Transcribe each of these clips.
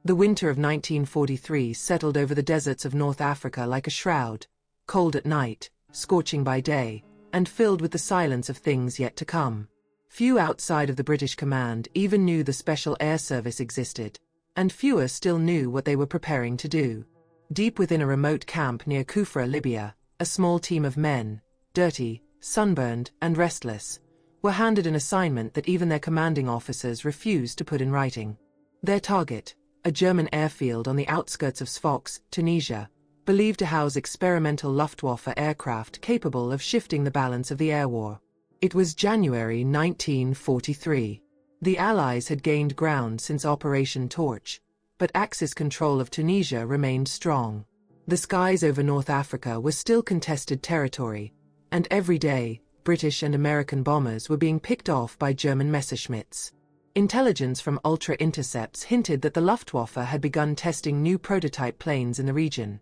The winter of 1943 settled over the deserts of North Africa like a shroud, cold at night, scorching by day, and filled with the silence of things yet to come. Few outside of the British command even knew the Special Air Service existed, and fewer still knew what they were preparing to do. Deep within a remote camp near Kufra, Libya, a small team of men, dirty, sunburned, and restless, were handed an assignment that even their commanding officers refused to put in writing. Their target, a German airfield on the outskirts of Sfax, Tunisia, believed to house experimental Luftwaffe aircraft capable of shifting the balance of the air war. It was January 1943. The Allies had gained ground since Operation Torch, but Axis control of Tunisia remained strong. The skies over North Africa were still contested territory, and every day, British and American bombers were being picked off by German Messerschmitts. Intelligence from ultra-intercepts hinted that the Luftwaffe had begun testing new prototype planes in the region.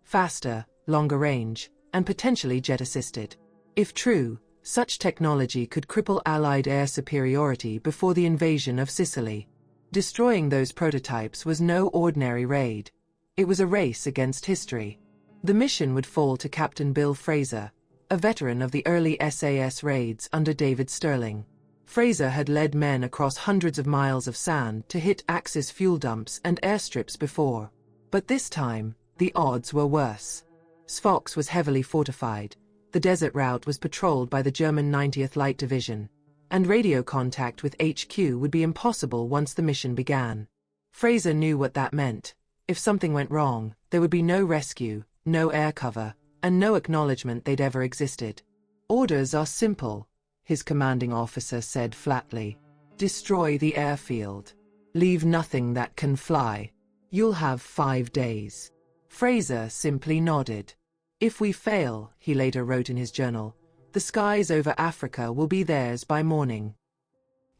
Faster, longer range, and potentially jet-assisted. If true, such technology could cripple Allied air superiority before the invasion of Sicily. Destroying those prototypes was no ordinary raid. It was a race against history. The mission would fall to Captain Bill Fraser, a veteran of the early SAS raids under David Stirling. Fraser had led men across hundreds of miles of sand to hit Axis fuel dumps and airstrips before. But this time, the odds were worse. Sfax was heavily fortified, the desert route was patrolled by the German 90th Light Division, and radio contact with HQ would be impossible once the mission began. Fraser knew what that meant. If something went wrong, there would be no rescue, no air cover, and no acknowledgement they'd ever existed. "Orders are simple," his commanding officer said flatly. "Destroy the airfield. Leave nothing that can fly. You'll have 5 days." Fraser simply nodded. "If we fail," he later wrote in his journal, "the skies over Africa will be theirs by morning."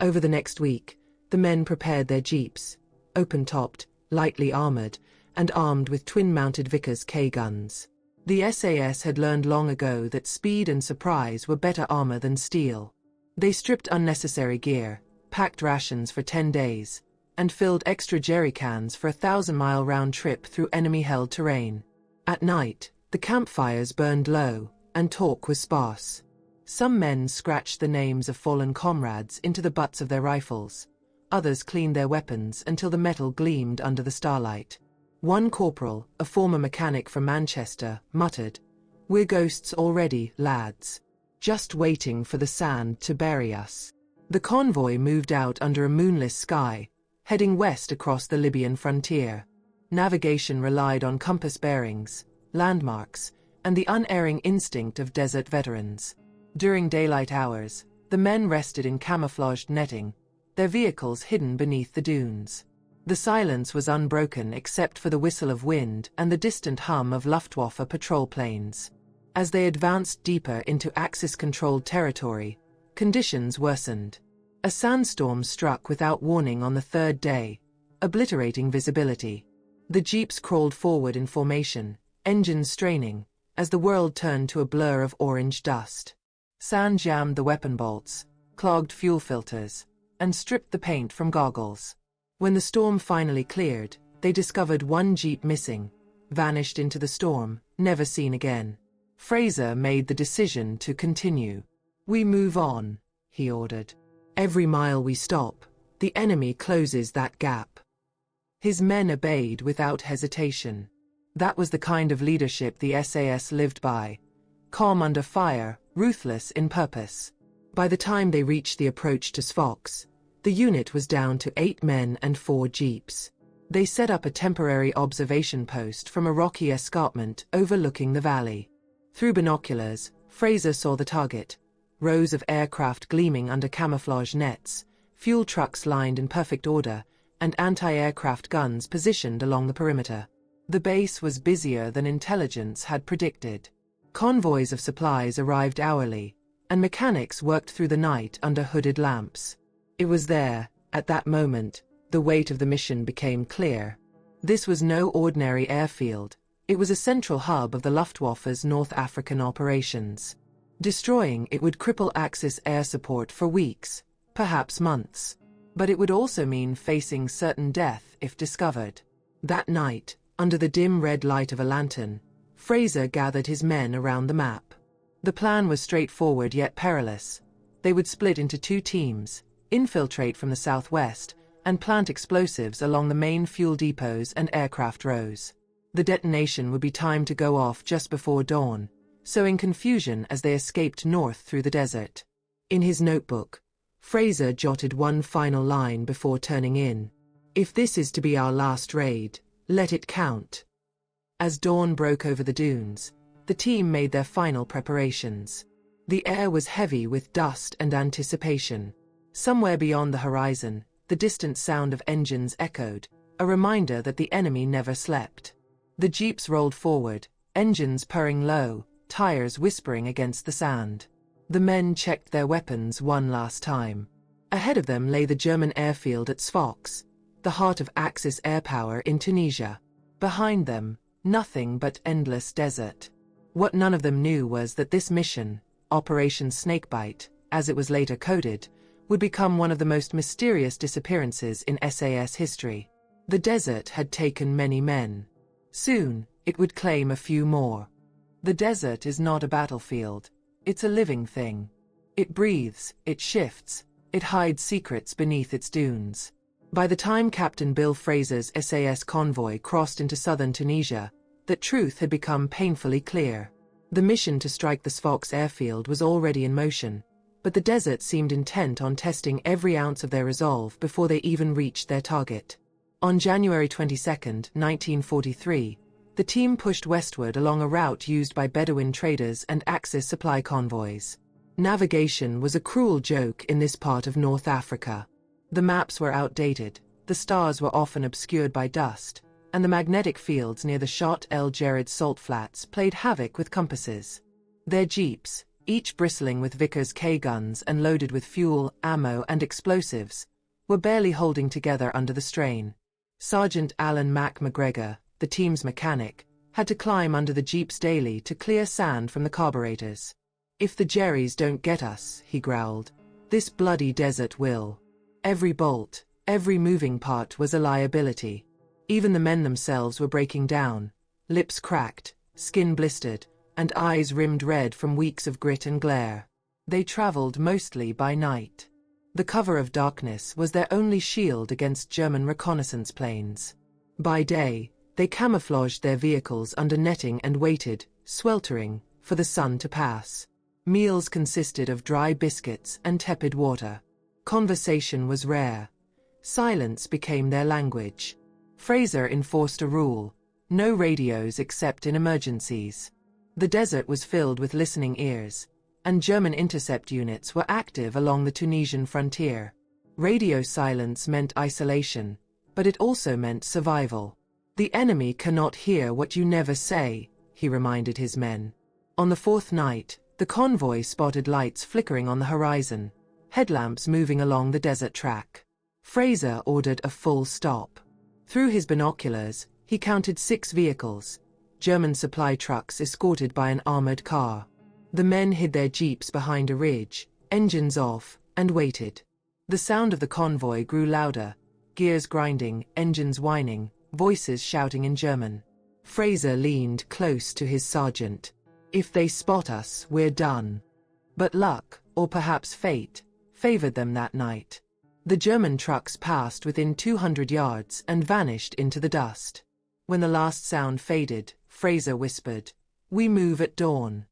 Over the next week, the men prepared their jeeps, open-topped, lightly armored, and armed with twin-mounted Vickers K guns. The SAS had learned long ago that speed and surprise were better armor than steel. They stripped unnecessary gear, packed rations for 10 days, and filled extra jerry cans for a 1,000-mile round trip through enemy-held terrain. At night, the campfires burned low, and talk was sparse. Some men scratched the names of fallen comrades into the butts of their rifles. Others cleaned their weapons until the metal gleamed under the starlight. One corporal, a former mechanic from Manchester, muttered, "We're ghosts already, lads. Just waiting for the sand to bury us." The convoy moved out under a moonless sky, heading west across the Libyan frontier. Navigation relied on compass bearings, landmarks, and the unerring instinct of desert veterans. During daylight hours, the men rested in camouflaged netting, their vehicles hidden beneath the dunes. The silence was unbroken except for the whistle of wind and the distant hum of Luftwaffe patrol planes. As they advanced deeper into Axis-controlled territory, conditions worsened. A sandstorm struck without warning on the 3rd day, obliterating visibility. The jeeps crawled forward in formation, engines straining, as the world turned to a blur of orange dust. Sand jammed the weapon bolts, clogged fuel filters, and stripped the paint from goggles. When the storm finally cleared, they discovered one jeep missing, vanished into the storm, never seen again. Fraser made the decision to continue. "We move on," he ordered. "Every mile we stop, the enemy closes that gap." His men obeyed without hesitation. That was the kind of leadership the SAS lived by. Calm under fire, ruthless in purpose. By the time they reached the approach to Sfax, the unit was down to 8 men and 4 jeeps. They set up a temporary observation post from a rocky escarpment overlooking the valley. Through binoculars, Fraser saw the target: rows of aircraft gleaming under camouflage nets, fuel trucks lined in perfect order, and anti-aircraft guns positioned along the perimeter. The base was busier than intelligence had predicted. Convoys of supplies arrived hourly, and mechanics worked through the night under hooded lamps. It was there, at that moment, the weight of the mission became clear. This was no ordinary airfield. It was a central hub of the Luftwaffe's North African operations. Destroying it would cripple Axis air support for weeks, perhaps months. But it would also mean facing certain death if discovered. That night, under the dim red light of a lantern, Fraser gathered his men around the map. The plan was straightforward yet perilous. They would split into two teams, infiltrate from the southwest, and plant explosives along the main fuel depots and aircraft rows. The detonation would be timed to go off just before dawn, sowing confusion as they escaped north through the desert. In his notebook, Fraser jotted one final line before turning in. "If this is to be our last raid, let it count." As dawn broke over the dunes, the team made their final preparations. The air was heavy with dust and anticipation. Somewhere beyond the horizon, the distant sound of engines echoed, a reminder that the enemy never slept. The jeeps rolled forward, engines purring low, tires whispering against the sand. The men checked their weapons one last time. Ahead of them lay the German airfield at Sfax, the heart of Axis air power in Tunisia. Behind them, nothing but endless desert. What none of them knew was that this mission, Operation Snakebite, as it was later coded, would become one of the most mysterious disappearances in SAS history. The desert had taken many men. Soon, it would claim a few more. The desert is not a battlefield. It's a living thing. It breathes, it shifts, it hides secrets beneath its dunes. By the time Captain Bill Fraser's SAS convoy crossed into southern Tunisia, that truth had become painfully clear. The mission to strike the Sfax airfield was already in motion, but the desert seemed intent on testing every ounce of their resolve before they even reached their target. On January 22, 1943, the team pushed westward along a route used by Bedouin traders and Axis supply convoys. Navigation was a cruel joke in this part of North Africa. The maps were outdated, the stars were often obscured by dust, and the magnetic fields near the Shat El Jared salt flats played havoc with compasses. Their jeeps, each bristling with Vickers K guns and loaded with fuel, ammo, and explosives, were barely holding together under the strain. Sergeant Alan Mac McGregor, the team's mechanic, had to climb under the jeeps daily to clear sand from the carburetors. "If the Jerrys don't get us," he growled, "this bloody desert will." Every bolt, every moving part was a liability. Even the men themselves were breaking down, lips cracked, skin blistered, and eyes rimmed red from weeks of grit and glare. They traveled mostly by night. The cover of darkness was their only shield against German reconnaissance planes. By day, they camouflaged their vehicles under netting and waited, sweltering, for the sun to pass. Meals consisted of dry biscuits and tepid water. Conversation was rare. Silence became their language. Fraser enforced a rule: no radios except in emergencies. The desert was filled with listening ears, and German intercept units were active along the Tunisian frontier. Radio silence meant isolation, but it also meant survival. "The enemy cannot hear what you never say," he reminded his men. On the fourth night, the convoy spotted lights flickering on the horizon, headlamps moving along the desert track. Fraser ordered a full stop. Through his binoculars, he counted 6 vehicles, German supply trucks escorted by an armored car. The men hid their jeeps behind a ridge, engines off, and waited. The sound of the convoy grew louder, gears grinding, engines whining, voices shouting in German. Fraser leaned close to his sergeant. "If they spot us, we're done." But luck, or perhaps fate, favored them that night. The German trucks passed within 200 yards and vanished into the dust. When the last sound faded, Fraser whispered, "We move at dawn."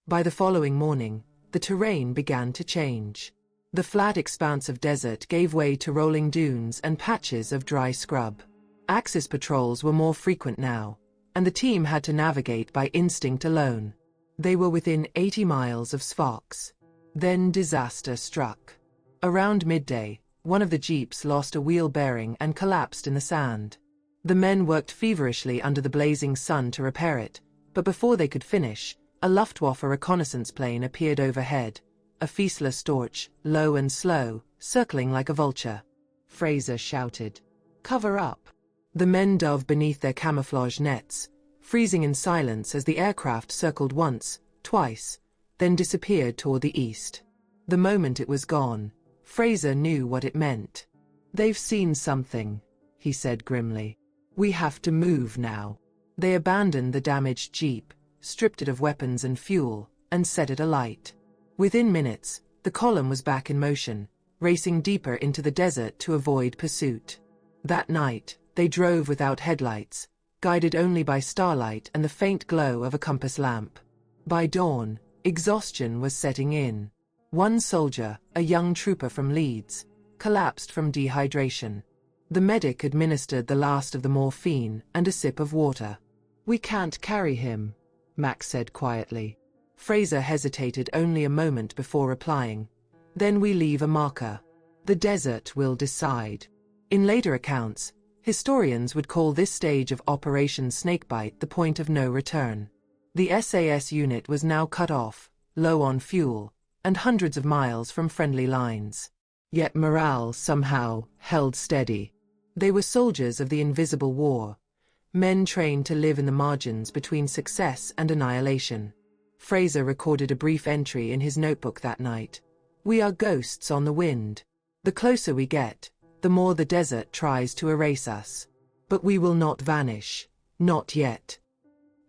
By the following morning, the terrain began to change. The flat expanse of desert gave way to rolling dunes and patches of dry scrub. Axis patrols were more frequent now, and the team had to navigate by instinct alone. They were within 80 miles of Sfax. Then disaster struck. Around midday, one of the jeeps lost a wheel bearing and collapsed in the sand. The men worked feverishly under the blazing sun to repair it, but before they could finish, a Luftwaffe reconnaissance plane appeared overhead, a Fiesler Storch, low and slow, circling like a vulture. Fraser shouted, "Cover up!" The men dove beneath their camouflage nets, freezing in silence as the aircraft circled once, twice, then disappeared toward the east. The moment it was gone, Fraser knew what it meant. "They've seen something," he said grimly. "We have to move now." They abandoned the damaged jeep, stripped it of weapons and fuel, and set it alight. Within minutes, the column was back in motion, racing deeper into the desert to avoid pursuit. That night, they drove without headlights, guided only by starlight and the faint glow of a compass lamp. By dawn, exhaustion was setting in. One soldier, a young trooper from Leeds, collapsed from dehydration. The medic administered the last of the morphine and a sip of water. "We can't carry him," Max said quietly. Fraser hesitated only a moment before replying. "Then we leave a marker. The desert will decide." In later accounts, historians would call this stage of Operation Snakebite the point of no return. The SAS unit was now cut off, low on fuel, and hundreds of miles from friendly lines. Yet morale somehow held steady. They were soldiers of the invisible war, men trained to live in the margins between success and annihilation. Fraser recorded a brief entry in his notebook that night. "We are ghosts on the wind. The closer we get, the more the desert tries to erase us. But we will not vanish, not yet."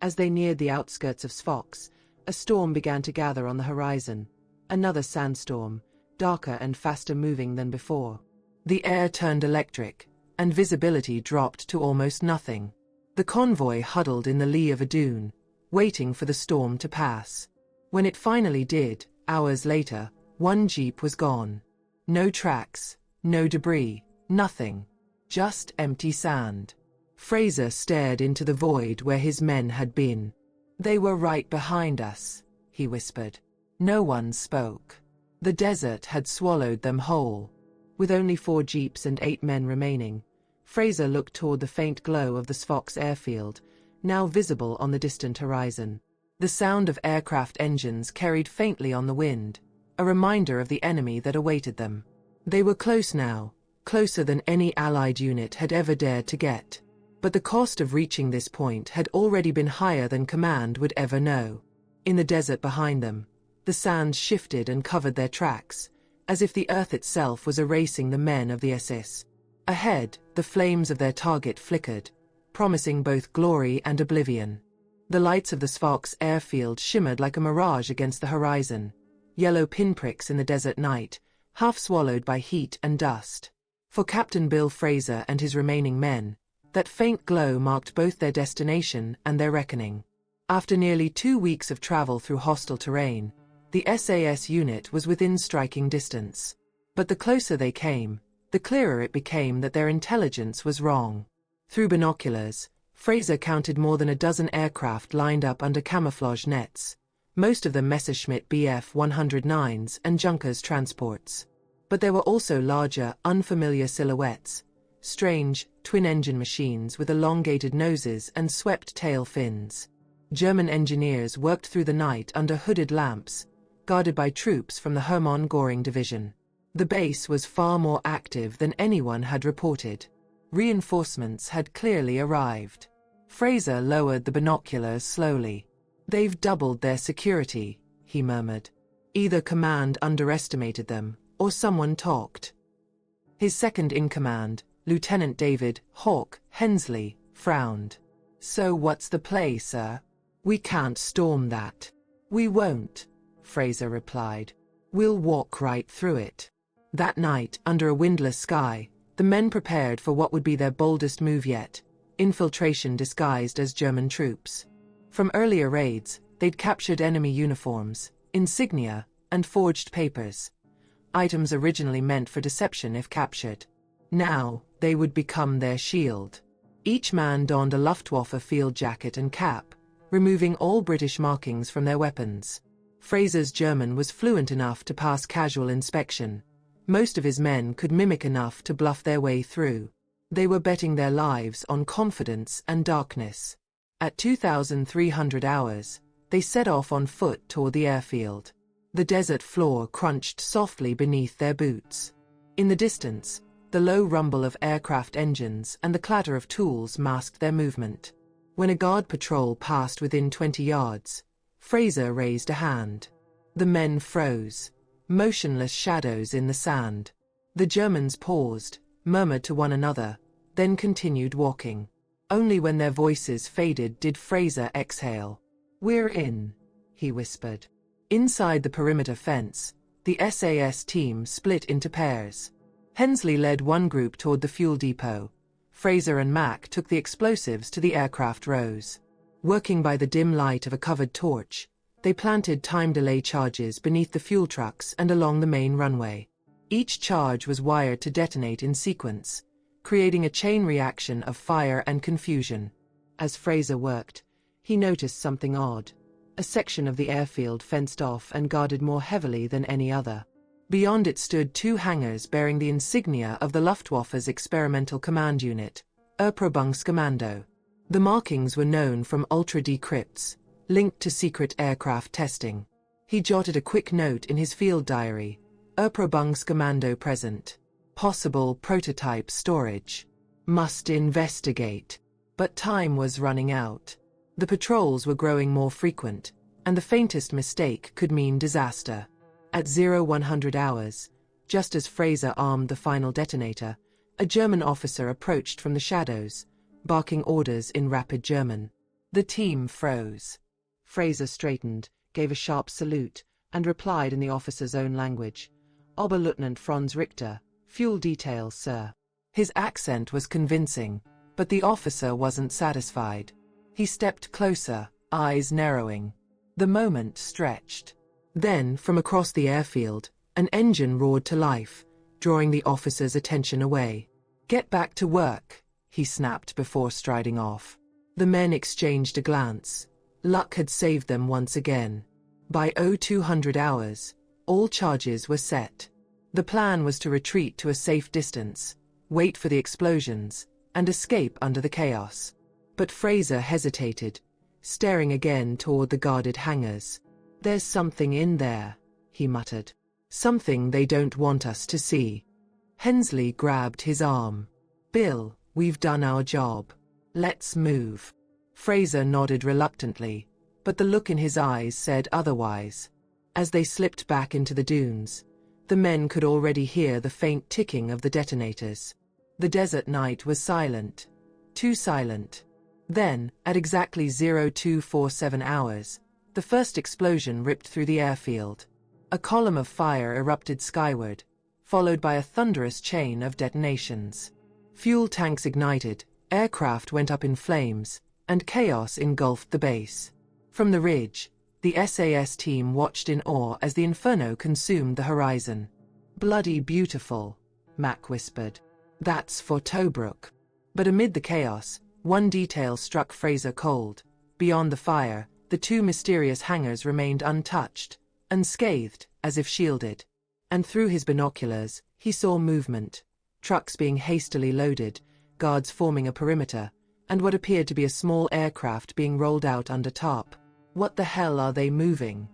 As they neared the outskirts of Sfax, a storm began to gather on the horizon. Another sandstorm, darker and faster moving than before. The air turned electric, and visibility dropped to almost nothing. The convoy huddled in the lee of a dune, waiting for the storm to pass. When it finally did, hours later, one jeep was gone. No tracks, no debris, nothing. Just empty sand. Fraser stared into the void where his men had been. "They were right behind us," he whispered. No one spoke. The desert had swallowed them whole. With only 4 jeeps and 8 men remaining, Fraser looked toward the faint glow of the Sfax airfield, now visible on the distant horizon. The sound of aircraft engines carried faintly on the wind, a reminder of the enemy that awaited them. They were close now, closer than any Allied unit had ever dared to get. But the cost of reaching this point had already been higher than command would ever know. In the desert behind them, the sand shifted and covered their tracks, as if the earth itself was erasing the men of the SS. Ahead, the flames of their target flickered, promising both glory and oblivion. The lights of the Sfax airfield shimmered like a mirage against the horizon, yellow pinpricks in the desert night, half swallowed by heat and dust. For Captain Bill Fraser and his remaining men, that faint glow marked both their destination and their reckoning. After nearly 2 weeks of travel through hostile terrain, the SAS unit was within striking distance. But the closer they came, the clearer it became that their intelligence was wrong. Through binoculars, Fraser counted more than a dozen aircraft lined up under camouflage nets, most of them Messerschmitt Bf 109s and Junkers transports. But there were also larger, unfamiliar silhouettes, strange, twin-engine machines with elongated noses and swept tail fins. German engineers worked through the night under hooded lamps, guarded by troops from the Hermann Göring division. The base was far more active than anyone had reported. Reinforcements had clearly arrived. Fraser lowered the binoculars slowly. "They've doubled their security," he murmured. Either command underestimated them, or someone talked. His second-in-command, Lieutenant David Hawk Hensley, frowned. "So what's the play, sir?" "We can't storm that." "We won't," Fraser replied. "We'll walk right through it." That night, under a windless sky, the men prepared for what would be their boldest move yet, infiltration disguised as German troops. From earlier raids, they'd captured enemy uniforms, insignia, and forged papers. Items originally meant for deception if captured. Now, they would become their shield. Each man donned a Luftwaffe field jacket and cap, removing all British markings from their weapons. Fraser's German was fluent enough to pass casual inspection. Most of his men could mimic enough to bluff their way through. They were betting their lives on confidence and darkness. At 2,300 hours, they set off on foot toward the airfield. The desert floor crunched softly beneath their boots. In the distance, the low rumble of aircraft engines and the clatter of tools masked their movement. When a guard patrol passed within 20 yards, Fraser raised a hand. The men froze, motionless shadows in the sand. The Germans paused, murmured to one another, then continued walking. Only when their voices faded did Fraser exhale. "We're in," he whispered. Inside the perimeter fence, the SAS team split into pairs. Hensley led one group toward the fuel depot. Fraser and Mac took the explosives to the aircraft rows. Working by the dim light of a covered torch, they planted time delay charges beneath the fuel trucks and along the main runway. Each charge was wired to detonate in sequence, creating a chain reaction of fire and confusion. As Fraser worked, he noticed something odd. A section of the airfield fenced off and guarded more heavily than any other. Beyond it stood two hangars bearing the insignia of the Luftwaffe's experimental command unit, Erprobungskommando. The markings were known from ultra-decrypts, linked to secret aircraft testing. He jotted a quick note in his field diary, Erprobungskommando present. Possible prototype storage. Must investigate. But time was running out. The patrols were growing more frequent, and the faintest mistake could mean disaster. At 0100 hours, just as Fraser armed the final detonator, a German officer approached from the shadows, barking orders in rapid German. The team froze. Fraser straightened, gave a sharp salute, and replied in the officer's own language. "Oberleutnant Franz Richter, fuel detail, sir." His accent was convincing, but the officer wasn't satisfied. He stepped closer, eyes narrowing. The moment stretched. Then, from across the airfield, an engine roared to life, drawing the officer's attention away. "Get back to work," he snapped before striding off. The men exchanged a glance. Luck had saved them once again. By 0200 hours, all charges were set. The plan was to retreat to a safe distance, wait for the explosions, and escape under the chaos. But Fraser hesitated, staring again toward the guarded hangars. "There's something in there," he muttered. "Something they don't want us to see." Hensley grabbed his arm. "Bill, we've done our job. Let's move." Fraser nodded reluctantly, but the look in his eyes said otherwise. As they slipped back into the dunes, the men could already hear the faint ticking of the detonators. The desert night was silent. Too silent. Then, at exactly 0247 hours, the first explosion ripped through the airfield. A column of fire erupted skyward, followed by a thunderous chain of detonations. Fuel tanks ignited, aircraft went up in flames, and chaos engulfed the base. From the ridge, the SAS team watched in awe as the inferno consumed the horizon. "Bloody beautiful," Mac whispered. "That's for Tobruk." But amid the chaos, one detail struck Fraser cold. Beyond the fire, the two mysterious hangars remained untouched, unscathed, as if shielded. And through his binoculars, he saw movement. Trucks being hastily loaded, guards forming a perimeter, and what appeared to be a small aircraft being rolled out under tarp. "What the hell are they moving?"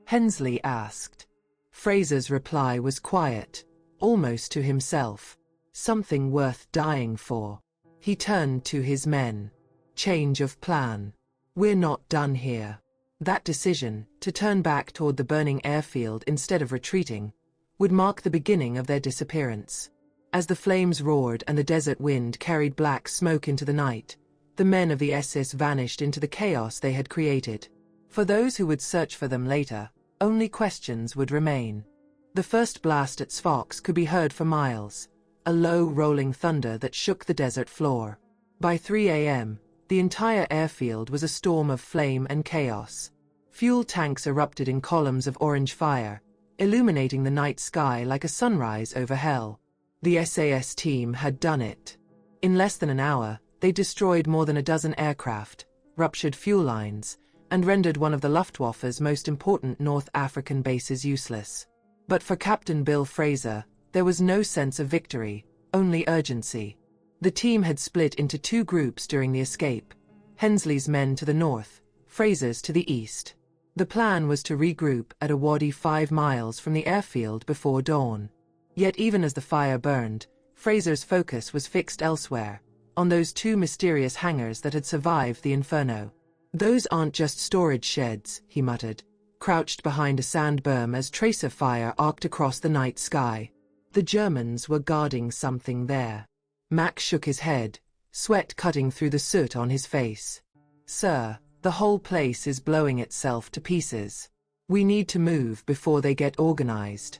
Hensley asked. Fraser's reply was quiet, almost to himself. "Something worth dying for." He turned to his men. "Change of plan. We're not done here." That decision, to turn back toward the burning airfield instead of retreating, would mark the beginning of their disappearance. As the flames roared and the desert wind carried black smoke into the night, the men of the SS vanished into the chaos they had created. For those who would search for them later, only questions would remain. The first blast at Sfax could be heard for miles, a low rolling thunder that shook the desert floor. By 3 a.m., the entire airfield was a storm of flame and chaos. Fuel tanks erupted in columns of orange fire, illuminating the night sky like a sunrise over hell. The SAS team had done it. In less than an hour, they destroyed more than a dozen aircraft, ruptured fuel lines, and rendered one of the Luftwaffe's most important North African bases useless. But for Captain Bill Fraser, there was no sense of victory, only urgency. The team had split into two groups during the escape, Hensley's men to the north, Fraser's to the east. The plan was to regroup at a wadi 5 miles from the airfield before dawn. Yet even as the fire burned, Fraser's focus was fixed elsewhere, on those two mysterious hangars that had survived the inferno. "Those aren't just storage sheds," he muttered, crouched behind a sand berm as tracer fire arced across the night sky. The Germans were guarding something there. Mac shook his head, sweat cutting through the soot on his face. Sir, the whole place is blowing itself to pieces. We need to move before they get organized.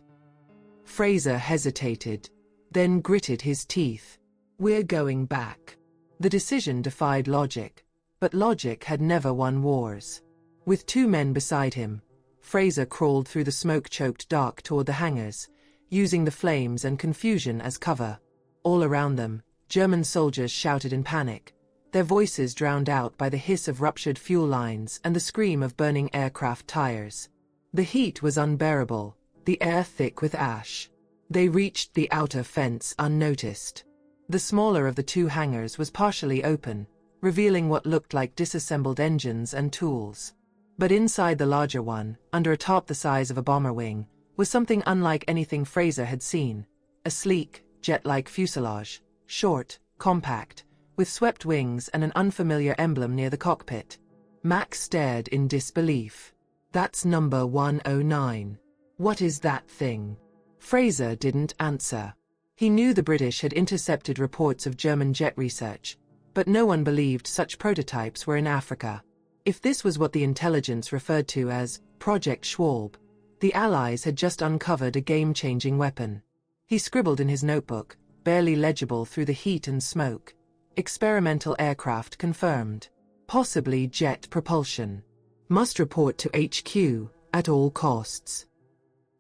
Fraser hesitated, then gritted his teeth. We're going back. The decision defied logic, but logic had never won wars. With 2 men beside him, Fraser crawled through the smoke-choked dark toward the hangars, using the flames and confusion as cover. All around them, German soldiers shouted in panic, their voices drowned out by the hiss of ruptured fuel lines and the scream of burning aircraft tires. The heat was unbearable, the air thick with ash. They reached the outer fence unnoticed. The smaller of the 2 hangars was partially open, revealing what looked like disassembled engines and tools. But inside the larger one, under a top the size of a bomber wing, was something unlike anything Fraser had seen. A sleek, jet-like fuselage, short, compact, with swept wings and an unfamiliar emblem near the cockpit. Max stared in disbelief. That's number 109. What is that thing? Fraser didn't answer. He knew the British had intercepted reports of German jet research, but no one believed such prototypes were in Africa. If this was what the intelligence referred to as Project Schwalbe, the Allies had just uncovered a game-changing weapon. He scribbled in his notebook, barely legible through the heat and smoke. Experimental aircraft confirmed. Possibly jet propulsion. Must report to HQ at all costs.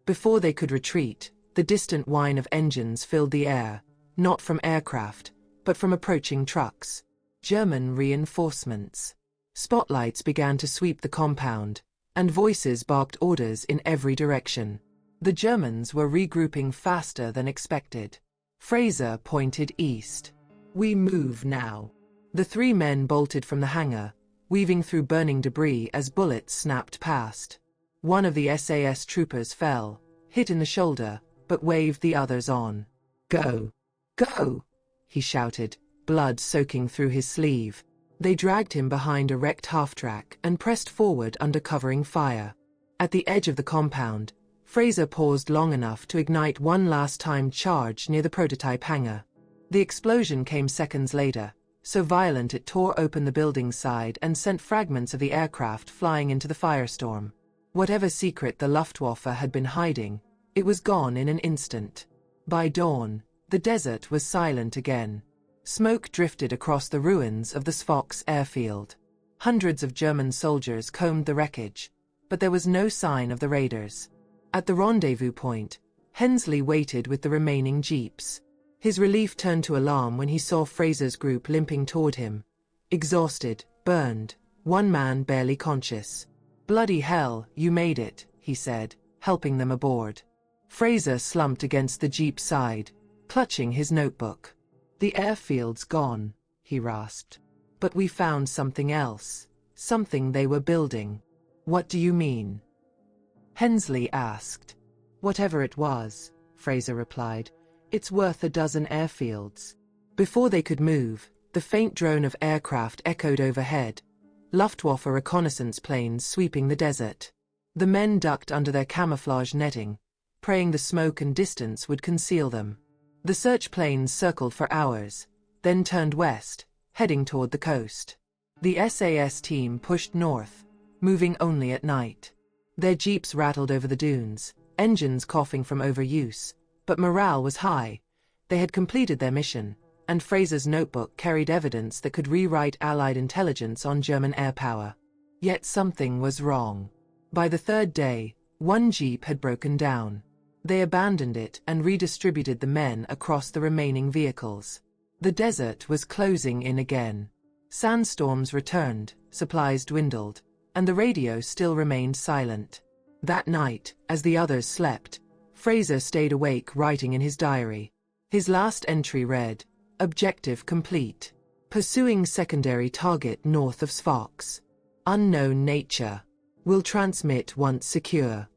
Before they could retreat, the distant whine of engines filled the air, not from aircraft, but from approaching trucks. German reinforcements. Spotlights began to sweep the compound, and voices barked orders in every direction. The Germans were regrouping faster than expected. Fraser pointed east. We move now. The 3 men bolted from the hangar, weaving through burning debris as bullets snapped past. One of the SAS troopers fell, hit in the shoulder, but waved the others on. Go! Go! He shouted, blood soaking through his sleeve. They dragged him behind a wrecked half-track and pressed forward under covering fire. At the edge of the compound, Fraser paused long enough to ignite one last-time charge near the prototype hangar. The explosion came seconds later, so violent it tore open the building's side and sent fragments of the aircraft flying into the firestorm. Whatever secret the Luftwaffe had been hiding, it was gone in an instant. By dawn, the desert was silent again. Smoke drifted across the ruins of the Sfox airfield. Hundreds of German soldiers combed the wreckage, but there was no sign of the raiders. At the rendezvous point, Hensley waited with the remaining jeeps. His relief turned to alarm when he saw Fraser's group limping toward him. Exhausted, burned, one man barely conscious. Bloody hell, you made it, he said, helping them aboard. Fraser slumped against the jeep's side, clutching his notebook. The airfield's gone, he rasped. But we found something else, something they were building. What do you mean? Hensley asked. Whatever it was, Fraser replied, it's worth a dozen airfields. Before they could move, the faint drone of aircraft echoed overhead. Luftwaffe reconnaissance planes sweeping the desert. The men ducked under their camouflage netting, praying the smoke and distance would conceal them. The search planes circled for hours, then turned west, heading toward the coast. The SAS team pushed north, moving only at night. Their jeeps rattled over the dunes, engines coughing from overuse, but morale was high. They had completed their mission, and Fraser's notebook carried evidence that could rewrite Allied intelligence on German air power. Yet something was wrong. By the 3rd day, one jeep had broken down. They abandoned it and redistributed the men across the remaining vehicles. The desert was closing in again. Sandstorms returned, supplies dwindled, and the radio still remained silent. That night, as the others slept, Fraser stayed awake writing in his diary. His last entry read, Objective complete. Pursuing secondary target north of Sfox. Unknown nature. Will transmit once secure.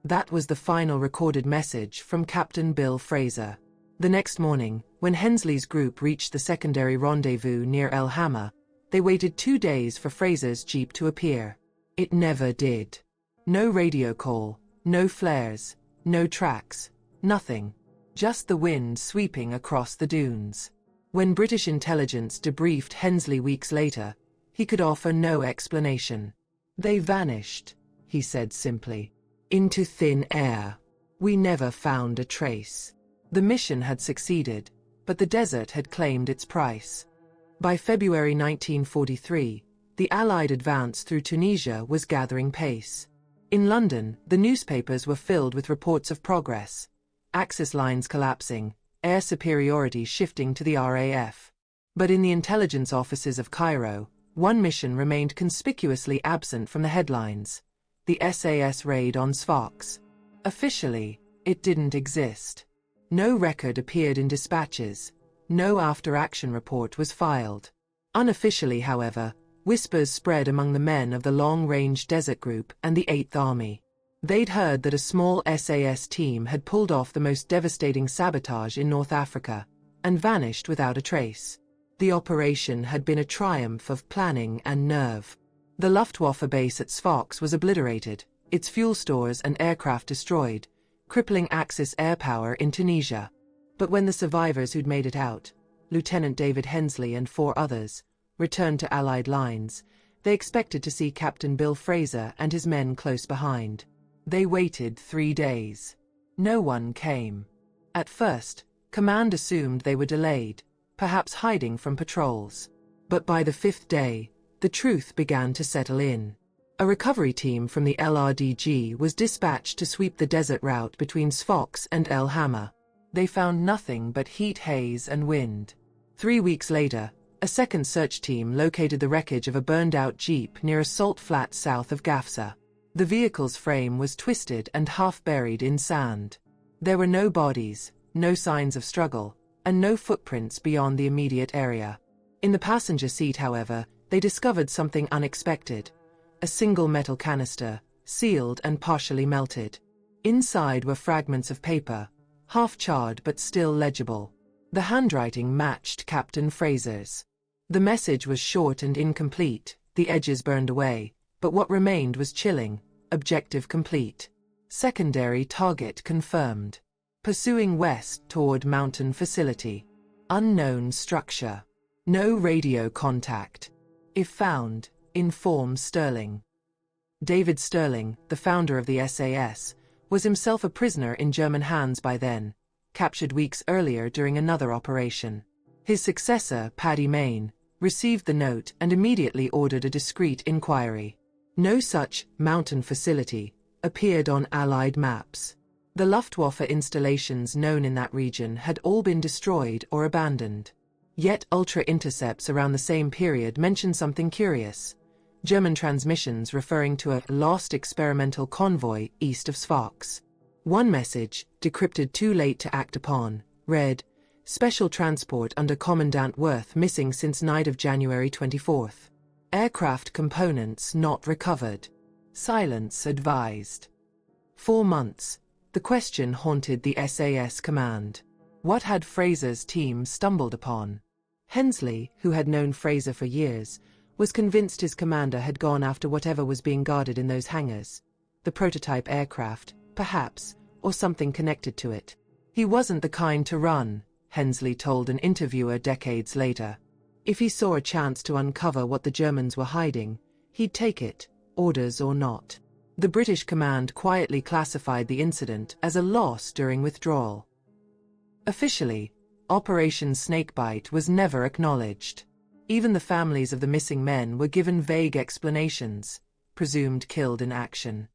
That was the final recorded message from Captain Bill Fraser. The next morning, when Hensley's group reached the secondary rendezvous near El Hamma, they waited 2 days for Fraser's jeep to appear. It never did. No radio call, no flares, no tracks, nothing. just the wind sweeping across the dunes. When British intelligence debriefed Hensley weeks later, he could offer no explanation. "They vanished," he said simply. "Into thin air. We never found a trace." The mission had succeeded, but the desert had claimed its price. By February 1943, the Allied advance through Tunisia was gathering pace. In London, the newspapers were filled with reports of progress: Axis lines collapsing, air superiority shifting to the RAF. But in the intelligence offices of Cairo, one mission remained conspicuously absent from the headlines: the SAS raid on Sfax. Officially, it didn't exist. No record appeared in dispatches. No after-action report was filed. Unofficially, however, whispers spread among the men of the Long-Range Desert Group and the 8th Army. They'd heard that a small SAS team had pulled off the most devastating sabotage in North Africa and vanished without a trace. The operation had been a triumph of planning and nerve. The Luftwaffe base at Sfax was obliterated, its fuel stores and aircraft destroyed, crippling Axis air power in Tunisia. But when the survivors who'd made it out, Lieutenant David Hensley and 4 others, returned to Allied lines, they expected to see Captain Bill Fraser and his men close behind. They waited 3 days. No one came. At first, command assumed they were delayed, perhaps hiding from patrols. But by the 5th day, the truth began to settle in. A recovery team from the LRDG was dispatched to sweep the desert route between Sfax and El Hama. They found nothing but heat, haze, and wind. 3 weeks later, a second search team located the wreckage of a burned-out jeep near a salt flat south of Gafsa. The vehicle's frame was twisted and half buried in sand. There were no bodies, no signs of struggle, and no footprints beyond the immediate area. In the passenger seat, however, they discovered something unexpected: a single metal canister, sealed and partially melted. Inside were fragments of paper, half charred but still legible. The handwriting matched Captain Fraser's. The message was short and incomplete, the edges burned away, but what remained was chilling: objective complete. Secondary target confirmed. Pursuing west toward mountain facility. Unknown structure. No radio contact. If found, inform Sterling. David Sterling, the founder of the SAS, was himself a prisoner in German hands by then, captured weeks earlier during another operation. His successor, Paddy Mayne, received the note and immediately ordered a discreet inquiry. No such mountain facility appeared on Allied maps. The Luftwaffe installations known in that region had all been destroyed or abandoned. Yet ultra-intercepts around the same period mention something curious: German transmissions referring to a lost experimental convoy east of Sfax. One message, decrypted too late to act upon, read, "Special transport under Commandant Worth missing since night of January 24th. Aircraft components not recovered. Silence advised." 4 months. The question haunted the SAS command. What had Fraser's team stumbled upon? Hensley, who had known Fraser for years, was convinced his commander had gone after whatever was being guarded in those hangars. The prototype aircraft, perhaps, or something connected to it. He wasn't the kind to run, Hensley told an interviewer decades later. If he saw a chance to uncover what the Germans were hiding, he'd take it, orders or not. The British command quietly classified the incident as a loss during withdrawal. Officially, Operation Snakebite was never acknowledged. Even the families of the missing men were given vague explanations, presumed killed in action.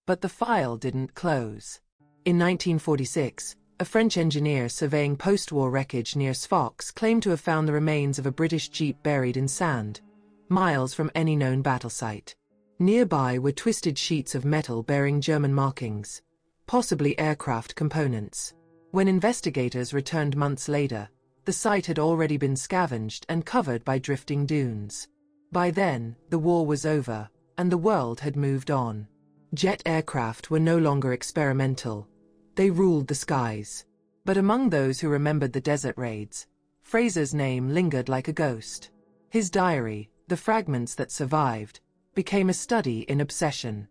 But the file didn't close. In 1946, a French engineer surveying post-war wreckage near Sfax claimed to have found the remains of a British jeep buried in sand, miles from any known battle site. Nearby were twisted sheets of metal bearing German markings, possibly aircraft components. When investigators returned months later, the site had already been scavenged and covered by drifting dunes. By then, the war was over, and the world had moved on. Jet aircraft were no longer experimental. They ruled the skies. But among those who remembered the desert raids, Fraser's name lingered like a ghost. His diary, the fragments that survived, became a study in obsession.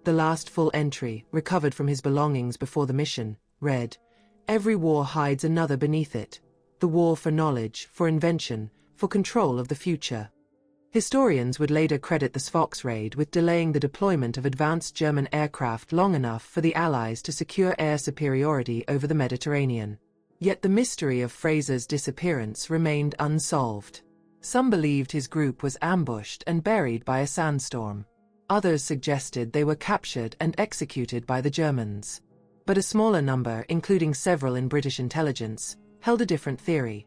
The last full entry, recovered from his belongings before the mission, read, Every war hides another beneath it. The war for knowledge, for invention, for control of the future. Historians would later credit the Sfox raid with delaying the deployment of advanced German aircraft long enough for the Allies to secure air superiority over the Mediterranean. Yet the mystery of Fraser's disappearance remained unsolved. Some believed his group was ambushed and buried by a sandstorm. Others suggested they were captured and executed by the Germans. But a smaller number, including several in British intelligence, held a different theory: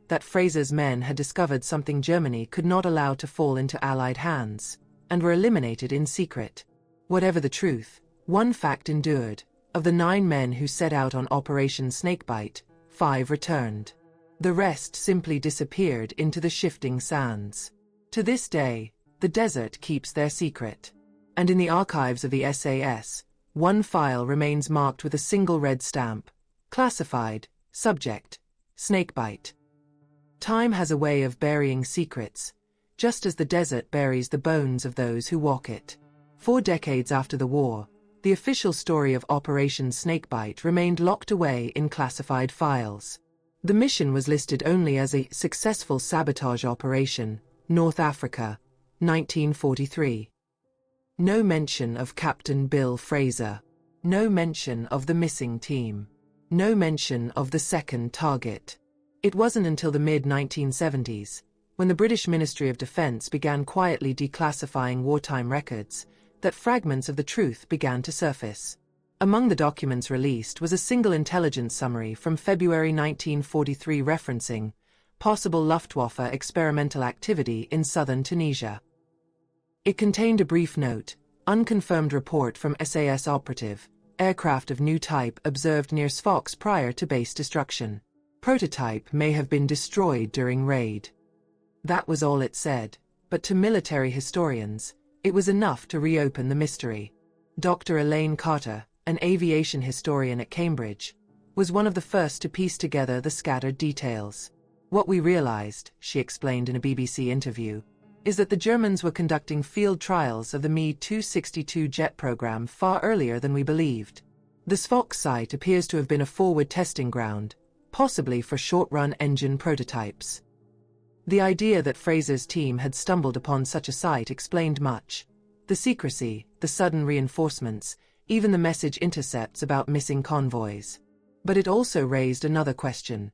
that Fraser's men had discovered something Germany could not allow to fall into Allied hands, and were eliminated in secret. Whatever the truth, one fact endured: of the 9 men who set out on Operation Snakebite, 5 returned. The rest simply disappeared into the shifting sands. To this day, the desert keeps their secret. And in the archives of the SAS, one file remains marked with a single red stamp: classified, subject, snakebite. Time has a way of burying secrets, just as the desert buries the bones of those who walk it. 4 decades after the war, the official story of Operation Snakebite remained locked away in classified files. The mission was listed only as a successful sabotage operation, North Africa, 1943. No mention of Captain Bill Fraser. No mention of the missing team. No mention of the second target. It wasn't until the mid-1970s, when the British Ministry of Defence began quietly declassifying wartime records, that fragments of the truth began to surface. Among the documents released was a single intelligence summary from February 1943 referencing possible Luftwaffe experimental activity in southern Tunisia. It contained a brief note: unconfirmed report from SAS operative, aircraft of new type observed near Sfox prior to base destruction. Prototype may have been destroyed during raid. That was all it said, but to military historians, it was enough to reopen the mystery. Dr. Elaine Carter, an aviation historian at Cambridge, was one of the first to piece together the scattered details. What we realized, she explained in a BBC interview, is that the Germans were conducting field trials of the Me-262 jet program far earlier than we believed. The Sfox site appears to have been a forward testing ground, possibly for short-run engine prototypes. The idea that Fraser's team had stumbled upon such a site explained much: the secrecy, the sudden reinforcements, even the message intercepts about missing convoys. But it also raised another question: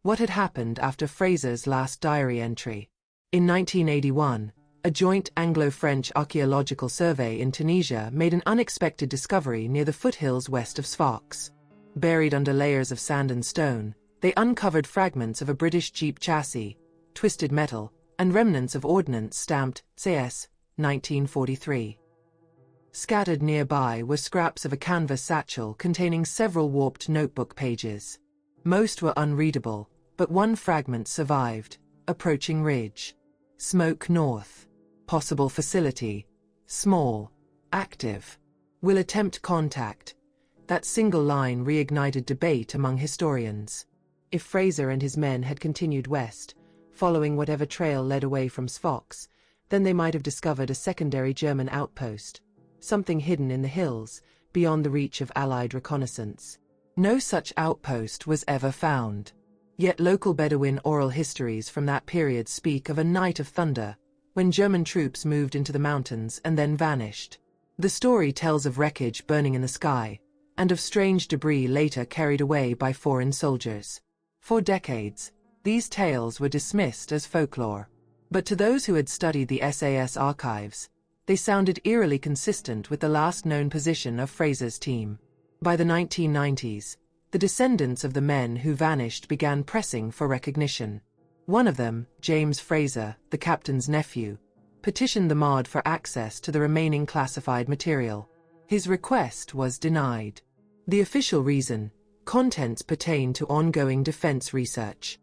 what had happened after Fraser's last diary entry? In 1981, a joint Anglo-French archaeological survey in Tunisia made an unexpected discovery near the foothills west of Sfox. Buried under layers of sand and stone, they uncovered fragments of a British Jeep chassis, twisted metal, and remnants of ordnance stamped SAS, 1943. Scattered nearby were scraps of a canvas satchel containing several warped notebook pages. Most were unreadable, but one fragment survived: approaching ridge. Smoke north. Possible facility. Small. Active. Will attempt contact. That single line reignited debate among historians. If Fraser and his men had continued west, following whatever trail led away from Sfox, then they might have discovered a secondary German outpost, something hidden in the hills, beyond the reach of Allied reconnaissance. No such outpost was ever found. Yet local Bedouin oral histories from that period speak of a night of thunder, when German troops moved into the mountains and then vanished. The story tells of wreckage burning in the sky, and of strange debris later carried away by foreign soldiers. For decades, these tales were dismissed as folklore. But to those who had studied the SAS archives, they sounded eerily consistent with the last known position of Fraser's team. By the 1990s, the descendants of the men who vanished began pressing for recognition. One of them, James Fraser, the captain's nephew, petitioned the MOD for access to the remaining classified material. His request was denied. The official reason: contents pertain to ongoing defense research.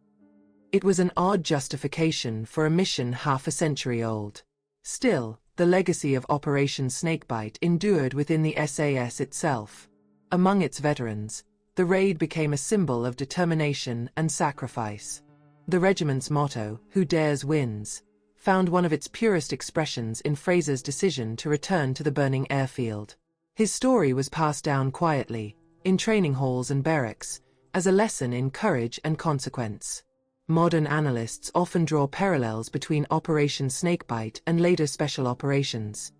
It was an odd justification for a mission half a century old. Still, the legacy of Operation Snakebite endured within the SAS itself. Among its veterans, the raid became a symbol of determination and sacrifice. The regiment's motto, "Who dares wins," found one of its purest expressions in Fraser's decision to return to the burning airfield. His story was passed down quietly, in training halls and barracks, as a lesson in courage and consequence. Modern analysts often draw parallels between Operation Snakebite and later special operations.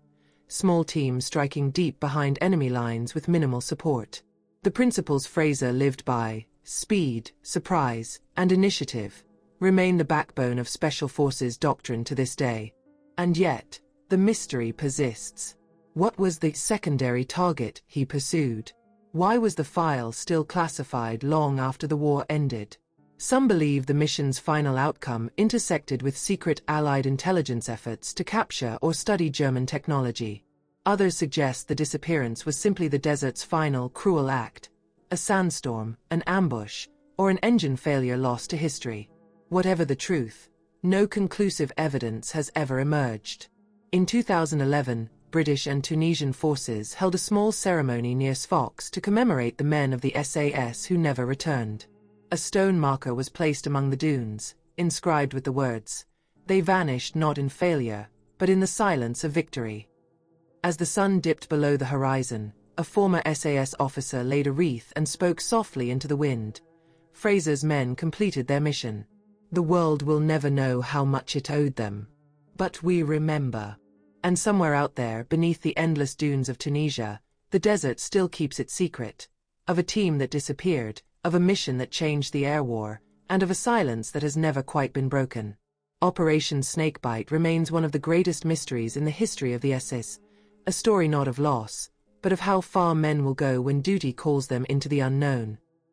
Small teams striking deep behind enemy lines with minimal support. The principles Fraser lived by, speed, surprise, and initiative, remain the backbone of Special Forces doctrine to this day. And yet, the mystery persists. What was the secondary target he pursued? Why was the file still classified long after the war ended? Some believe the mission's final outcome intersected with secret Allied intelligence efforts to capture or study German technology. Others suggest the disappearance was simply the desert's final cruel act, a sandstorm, an ambush, or an engine failure lost to history. Whatever the truth, no conclusive evidence has ever emerged. In 2011, British and Tunisian forces held a small ceremony near Sfax to commemorate the men of the SAS who never returned. A stone marker was placed among the dunes, inscribed with the words, "They vanished not in failure, but in the silence of victory." As the sun dipped below the horizon, a former SAS officer laid a wreath and spoke softly into the wind. Fraser's men completed their mission. The world will never know how much it owed them. But we remember. And somewhere out there, beneath the endless dunes of Tunisia, the desert still keeps its secret. Of a team that disappeared, of a mission that changed the air war, and of a silence that has never quite been broken. Operation Snakebite remains one of the greatest mysteries in the history of the SAS, a story not of loss, but of how far men will go when duty calls them into the unknown.